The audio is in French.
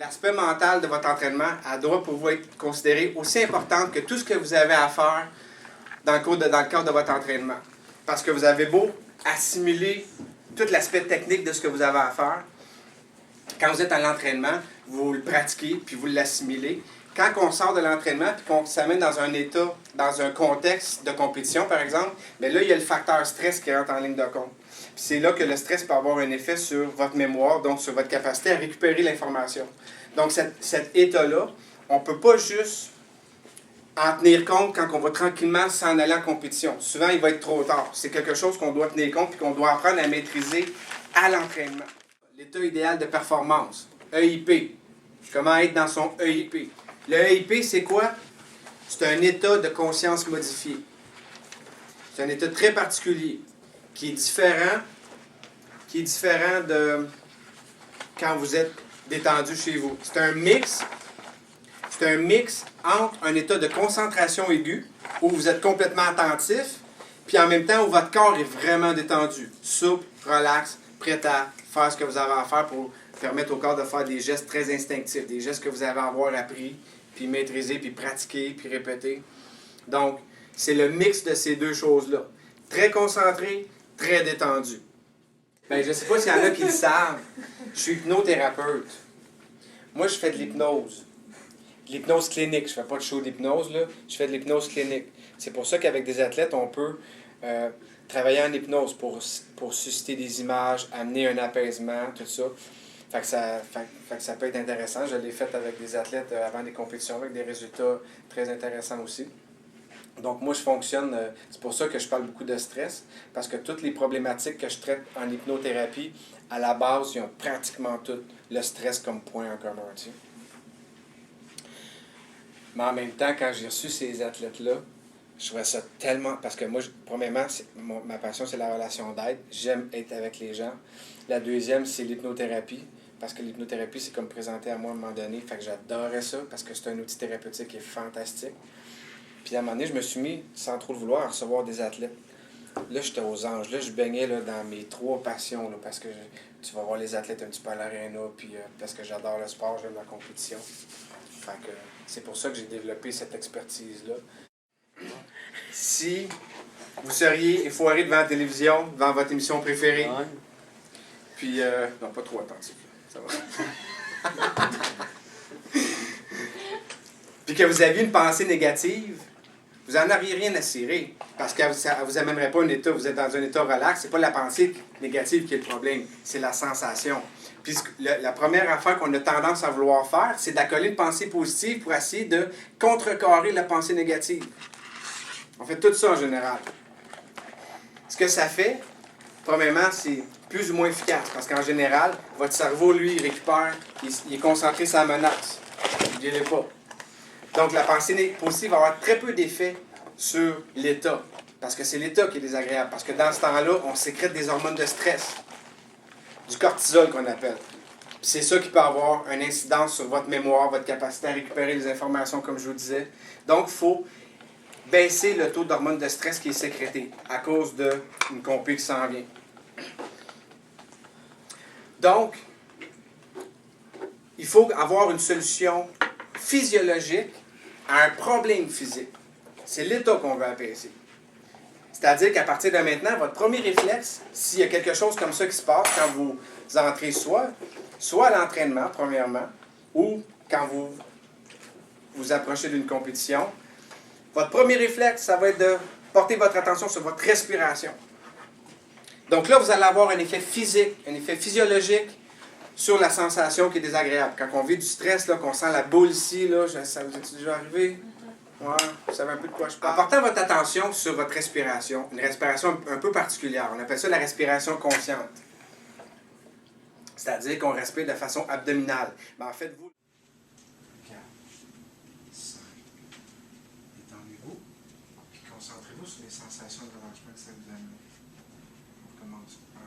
L'aspect mental de votre entraînement, elle doit pour vous être considérée aussi importante que tout ce que vous avez à faire dans le cadre de votre entraînement. Parce que vous avez beau assimiler tout l'aspect technique de ce que vous avez à faire, quand vous êtes à l'entraînement, vous le pratiquez, puis vous l'assimilez. Quand on sort de l'entraînement, puis qu'on s'amène dans un état, dans un contexte de compétition, par exemple, bien là, il y a le facteur stress qui rentre en ligne de compte. Puis c'est là que le stress peut avoir un effet sur votre mémoire, donc sur votre capacité à récupérer l'information. Donc cet état-là, on ne peut pas juste en tenir compte quand on va tranquillement s'en aller en compétition. Souvent, il va être trop tard. C'est quelque chose qu'on doit tenir compte et qu'on doit apprendre à maîtriser à l'entraînement. L'état idéal de performance, EIP. Comment être dans son EIP. Le EIP, c'est quoi? C'est un état de conscience modifié. C'est un état très particulier qui est différent de quand vous êtes détendu chez vous. C'est un mix entre un état de concentration aiguë, où vous êtes complètement attentif, puis en même temps où votre corps est vraiment détendu, souple, relax, prêt à faire ce que vous avez à faire pour permettre au corps de faire des gestes très instinctifs, des gestes que vous avez à avoir appris, puis maîtriser, puis pratiquer, puis répéter. Donc, c'est le mix de ces deux choses-là. Très concentré, très détendu. Bien, je ne sais pas s'il y en a qui le savent. Je suis hypnothérapeute. Moi, je fais de l'hypnose. L'hypnose clinique. Je ne fais pas de show d'hypnose, là. Je fais de l'hypnose clinique. C'est pour ça qu'avec des athlètes, on peut travailler en hypnose pour susciter des images, amener un apaisement, tout ça. Fait que ça peut être intéressant. Je l'ai fait avec des athlètes avant des compétitions, avec des résultats très intéressants aussi. Donc moi, je fonctionne, c'est pour ça que je parle beaucoup de stress, parce que toutes les problématiques que je traite en hypnothérapie, à la base, ils ont pratiquement tout le stress comme point en commun. Tu sais. Mais en même temps, quand j'ai reçu ces athlètes-là, je trouvais ça tellement... Parce que moi, premièrement, ma passion, c'est la relation d'aide. J'aime être avec les gens. La deuxième, c'est l'hypnothérapie. Parce que l'hypnothérapie, c'est comme présenté à moi à un moment donné. Fait que j'adorais ça, parce que c'est un outil thérapeutique qui est fantastique. Puis à un moment donné, je me suis mis, sans trop le vouloir, à recevoir des athlètes. Là, j'étais aux anges. Là, je baignais là, dans mes 3 passions. Là, parce que tu vas voir les athlètes un petit peu à l'aréna. Puis parce que j'adore le sport, j'aime la compétition. Fait que c'est pour ça que j'ai développé cette expertise-là. Si vous seriez effoiré devant la télévision, devant votre émission préférée, ouais. Puis, non, pas trop attentif, ça va. Puis que vous aviez une pensée négative, vous n'en auriez rien à cirer, parce que ça ne vous amènerait pas un état, vous êtes dans un état relax, c'est pas la pensée négative qui est le problème, c'est la sensation. Puis la première affaire qu'on a tendance à vouloir faire, c'est d'accoler une pensée positive pour essayer de contrecarrer la pensée négative. On fait tout ça en général. Ce que ça fait, premièrement, c'est plus ou moins efficace, parce qu'en général, votre cerveau, lui, il récupère, il est concentré sur la menace. N'oubliez pas. Donc, la pensée positive va avoir très peu d'effet sur l'état, parce que c'est l'état qui est désagréable, parce que dans ce temps-là, on sécrète des hormones de stress, du cortisol qu'on appelle. C'est ça qui peut avoir une incidence sur votre mémoire, votre capacité à récupérer les informations, comme je vous disais. Donc, il faut baisser le taux d'hormones de stress qui est sécrété à cause d'une compé qui s'en vient. Donc, il faut avoir une solution physiologique à un problème physique. C'est l'état qu'on veut apaiser. C'est-à-dire qu'à partir de maintenant, votre premier réflexe, s'il y a quelque chose comme ça qui se passe quand vous entrez soit à l'entraînement, premièrement, ou quand vous vous approchez d'une compétition, votre premier réflexe, ça va être de porter votre attention sur votre respiration. Donc là, vous allez avoir un effet physique, un effet physiologique sur la sensation qui est désagréable. Quand on vit du stress, là, qu'on sent la boule ici, là, ça vous est déjà arrivé? Ouais, vous savez un peu de quoi je parle. En portant votre attention sur votre respiration, une respiration un peu particulière, on appelle ça la respiration consciente. C'est-à-dire qu'on respire de façon abdominale. Mais en fait, vous... 4, 5, détendez-vous, puis concentrez-vous sur les sensations de relâchement que ça vous amène. On commence. 1,